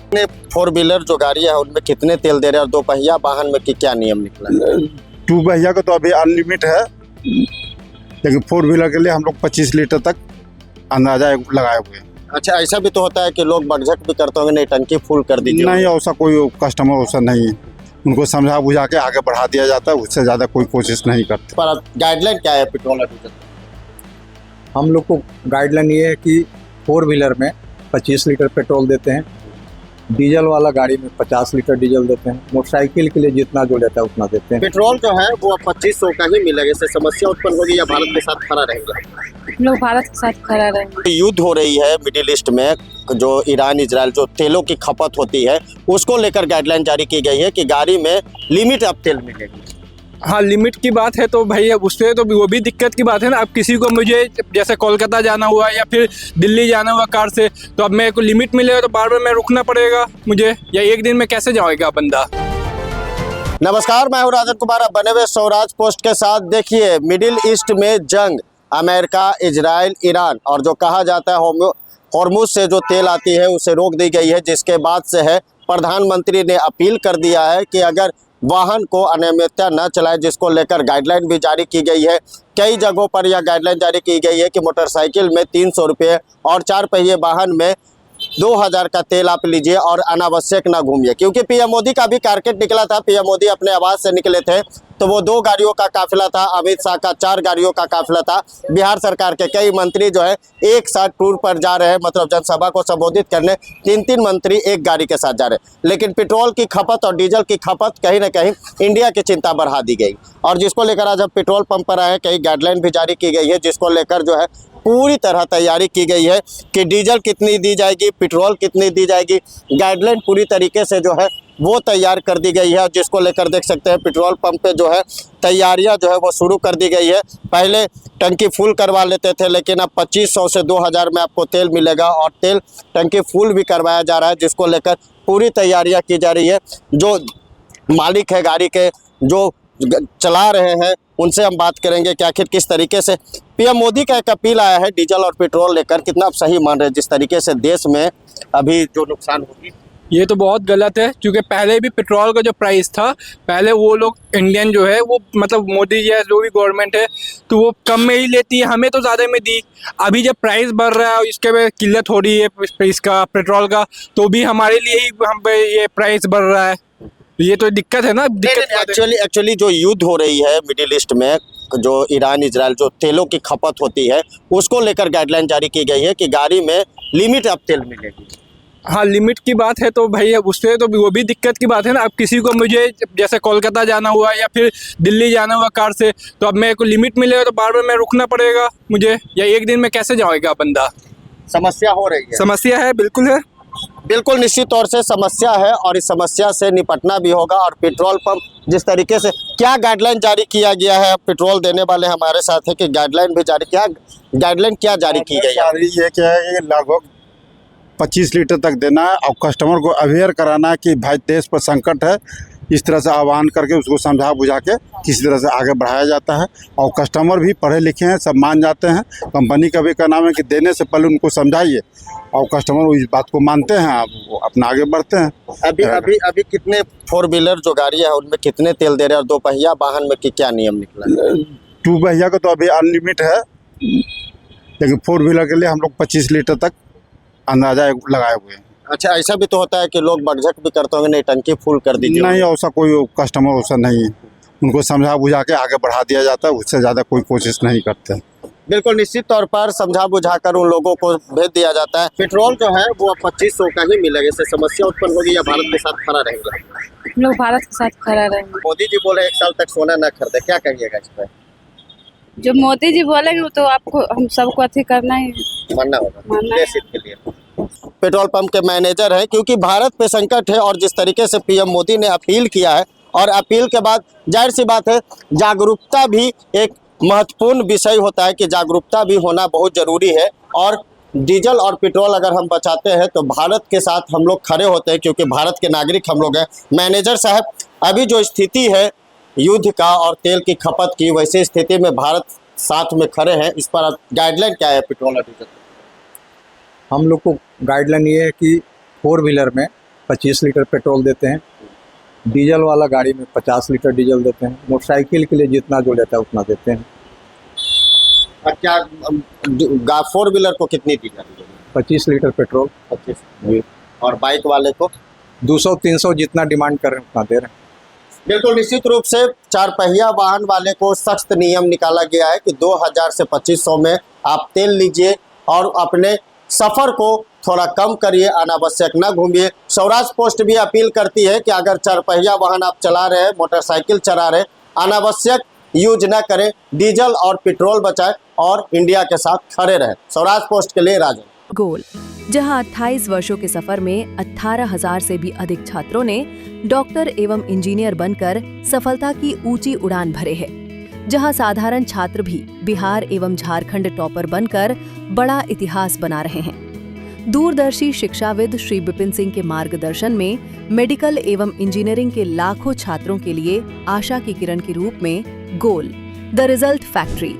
Four wheeler जो गाड़ी है उनमें कितने तेल दे रहे हैं और दो पहिया वाहन में क्या नियम निकला है? टू पहिया का तो अभी अनलिमिट है, लेकिन फोर व्हीलर के लिए हम लोग 25 लीटर तक अंदाजा लगाए हुए हैं। अच्छा, ऐसा भी तो होता है कि लोग बकझक भी करते होंगे, नहीं टंकी फुल कर दीजिए। नहीं, ऐसा कोई कस्टमर वैसा नहीं है, उनको समझा बुझा के आगे बढ़ा दिया जाता है, उससे ज़्यादा कोई कोशिश नहीं करते। पर गाइडलाइन क्या है पेट्रोल और डीजल? हम लोग को गाइडलाइन ये है कि फोर व्हीलर में 25 लीटर पेट्रोल देते हैं, डीजल वाला गाड़ी में 50 लीटर डीजल देते हैं, मोटरसाइकिल के लिए जितना जो लेता है उतना देते हैं। पेट्रोल जो है वो 2500 का ही मिलेगा, इससे समस्या उत्पन्न होगी या भारत के साथ खड़ा रहेगा? लोग भारत के साथ खड़ा रहेंगे। युद्ध हो रही है मिडिल ईस्ट में, जो ईरान इजराइल जो तेलों की खपत होती है उसको लेकर गाइडलाइन जारी की गई है कि गाड़ी में लिमिट अब तेल मिलेगी। हाँ, लिमिट की बात है तो भाई अब उससे तो वो भी दिक्कत की बात है ना। अब किसी को मुझे जैसे कोलकाता जाना हुआ या फिर दिल्ली जाना हुआ कार से, तो अब मेरे को लिमिट मिलेगा तो बार बार मैं रुकना पड़ेगा मुझे, या एक दिन में कैसे जाएगा बंदा। नमस्कार, मैं हूं राजन कुमार, आप बने हुए स्वराज पोस्ट के साथ। देखिए, मिडिल ईस्ट में जंग, अमेरिका, इजराइल, ईरान, और जो कहा जाता है हॉर्मुज से जो तेल आती है उसे रोक दी गई है, जिसके बाद से है प्रधानमंत्री ने अपील कर दिया है कि अगर वाहन को अनियमितता न चलाए, जिसको लेकर गाइडलाइन भी जारी की गई है। कई जगहों पर यह गाइडलाइन जारी की गई है कि मोटरसाइकिल में 300 रुपये और चार पहिए वाहन में 2000 का तेल आप लीजिए और अनावश्यक ना घूमिए। क्योंकि पीएम मोदी का भी टारगेट निकला था, पीएम मोदी अपने आवास से निकले थे तो वो 2 गाड़ियों का काफिला था, अमित शाह का 4 गाड़ियों का काफिला था। बिहार सरकार के कई मंत्री जो है एक साथ टूर पर जा रहे हैं, मतलब जनसभा को संबोधित करने 3-3 मंत्री एक गाड़ी के साथ जा रहे हैं। लेकिन पेट्रोल की खपत और डीजल की खपत कहीं ना कहीं इंडिया की चिंता बढ़ा दी गई, और जिसको लेकर आज हम पेट्रोल पंप पर आए, कई गाइडलाइन भी जारी की गई है, जिसको लेकर जो है पूरी तरह तैयारी की गई है कि डीजल कितनी दी जाएगी, पेट्रोल कितनी दी जाएगी। गाइडलाइन पूरी तरीके से जो है वो तैयार कर दी गई है, जिसको लेकर देख सकते हैं पेट्रोल पंप पे जो है तैयारियां जो है वो शुरू कर दी गई है। पहले टंकी फुल करवा लेते थे, लेकिन अब 2500 से 2000 में आपको तेल मिलेगा, और तेल टंकी फुल भी करवाया जा रहा है, जिसको लेकर पूरी तैयारियाँ की जा रही है। जो मालिक है गाड़ी के, जो चला रहे हैं, उनसे हम बात करेंगे कि आखिर किस तरीके से पीएम मोदी का एक अपील आया है डीजल और पेट्रोल लेकर, कितना आप सही मान रहे हैं जिस तरीके से देश में अभी जो नुकसान होगी? ये तो बहुत गलत है, क्योंकि पहले भी पेट्रोल का जो प्राइस था, पहले वो लोग इंडियन जो है वो मतलब मोदी जी है जो भी गवर्नमेंट है तो वो कम में ही लेती है, हमें तो ज़्यादा में दी। अभी जब प्राइस बढ़ रहा है और इसके में किल्लत हो रही है इसका पेट्रोल का, तो भी हमारे लिए ही हम पे ये प्राइस बढ़ रहा है। ये तो दिक्कत है ना। एक्चुअली जो युद्ध हो रही है मिडिल ईस्ट में, जो ईरान इजराइल जो तेलों की खपत होती है उसको लेकर गाइडलाइन जारी की गई है कि गाड़ी में लिमिट अब तेल मिलेगी। हाँ, लिमिट की बात है तो भाई अब उससे तो वो भी दिक्कत की बात है ना। अब किसी को मुझे जैसे कोलकाता जाना हुआ या फिर दिल्ली जाना हुआ कार से, तो अब मेरे को लिमिट मिलेगा तो बार बार मैं रुकना पड़ेगा मुझे, या एक दिन में कैसे जाएगा बंदा। समस्या हो रही है। समस्या है, बिल्कुल है, बिल्कुल निश्चित तौर से समस्या है, और इस समस्या से निपटना भी होगा। और पेट्रोल पंप जिस तरीके से क्या गाइडलाइन जारी किया गया है, पेट्रोल देने वाले हमारे साथ है कि गाइडलाइन भी जारी क्या गाइडलाइन क्या जारी की गई है? ये क्या है, ये लगभग 25 लीटर तक देना है, और कस्टमर को अवेयर कराना है कि भाई देश पर संकट है, इस तरह से आह्वान करके उसको समझा बुझा के किसी तरह से आगे बढ़ाया जाता है। और कस्टमर भी पढ़े लिखे हैं, सब मान जाते हैं। कंपनी का भी का नाम है कि देने से पहले उनको समझाइए, और कस्टमर इस बात को मानते हैं, आप वो अपना आगे बढ़ते हैं। अभी कितने फोर व्हीलर जो गाड़ियाँ है उनमें कितने तेल दे रहे हैं और दो पहिया वाहन में क्या नियम निकला है? टू पहिया का तो अभी अनलिमिट है, लेकिन फोर व्हीलर के लिए हम लोग 25 लीटर तक अंदाजा लगाए हुए हैं। अच्छा, ऐसा भी तो होता है कि लोग बकझक भी करते होंगे, नहीं टंकी फुल कर दीजिए। नहीं, ऐसा कोई कस्टमर वैसा नहीं है, उनको समझा बुझा के आगे बढ़ा दिया जाता है, उससे ज़्यादा कोई कोशिश नहीं करते। बिल्कुल निश्चित तौर पर समझा बुझाकर उन लोगों को भेज दिया जाता है। पेट्रोल जो है वो 2500 का ही मिलेगा, इससे समस्या उत्पन्न होगी या भारत के साथ खड़ा रहेगा? लोग भारत के साथ खड़ा रहेंगे। मोदी जी बोले 1 साल तक सोना न खरीदे, क्या कहिएगा इस पर? जो मोदी जी बोलेंगे वो तो आपको हम सबको अथी करना ही मानना होगा मानना देश हित के लिए। पेट्रोल पंप के मैनेजर हैं, क्योंकि भारत पे संकट है, और जिस तरीके से पीएम मोदी ने अपील किया है, और अपील के बाद जाहिर सी बात है जागरूकता भी एक महत्वपूर्ण विषय होता है कि जागरूकता भी होना बहुत ज़रूरी है। और डीजल और पेट्रोल अगर हम बचाते हैं तो भारत के साथ हम लोग खड़े होते हैं, क्योंकि भारत के नागरिक हम लोग हैं। मैनेजर साहब, अभी जो स्थिति है युद्ध का और तेल की खपत की, वैसे स्थिति में भारत साथ में खड़े हैं, इस पर गाइडलाइन क्या है? पेट्रोल और डीजल हम लोग को गाइडलाइन ये है कि फोर व्हीलर में 25 लीटर पेट्रोल देते हैं। डीजल वाला गाड़ी में 50 लीटर डीजल देते हैं। मोटरसाइकिल के लिए जितना जो लेता है उतना देते हैं। और क्या फोर व्हीलर को कितनी दी जाती है? 25 लीटर पेट्रोल। 25 जी। और बाइक वाले को 200-300 जितना डिमांड कर रहे हैं उतना दे रहे हैं। बिल्कुल निश्चित रूप से चार पहिया वाहन वाले को सख्त नियम निकाला गया है कि 2000 से 2500 में आप तेल लीजिए और अपने सफर को थोड़ा कम करिए, अनावश्यक न घूमिए। स्वराज पोस्ट भी अपील करती है कि अगर चार पहिया वाहन आप चला रहे हैं, मोटरसाइकिल चला रहे हैं, अनावश्यक यूज न करें, डीजल और पेट्रोल बचाएं और इंडिया के साथ खड़े रहें। स्वराज पोस्ट के लिए राजन। गोल, जहां 28 वर्षों के सफर में 18,000 से भी अधिक छात्रों ने डॉक्टर एवं इंजीनियर बनकर सफलता की ऊंची उड़ान भरे है, जहां साधारण छात्र भी बिहार एवं झारखंड टॉपर बनकर बड़ा इतिहास बना रहे हैं। दूरदर्शी शिक्षाविद श्री विपिन सिंह के मार्गदर्शन में मेडिकल एवं इंजीनियरिंग के लाखों छात्रों के लिए आशा की किरण के रूप में गोल, द रिजल्ट फैक्ट्री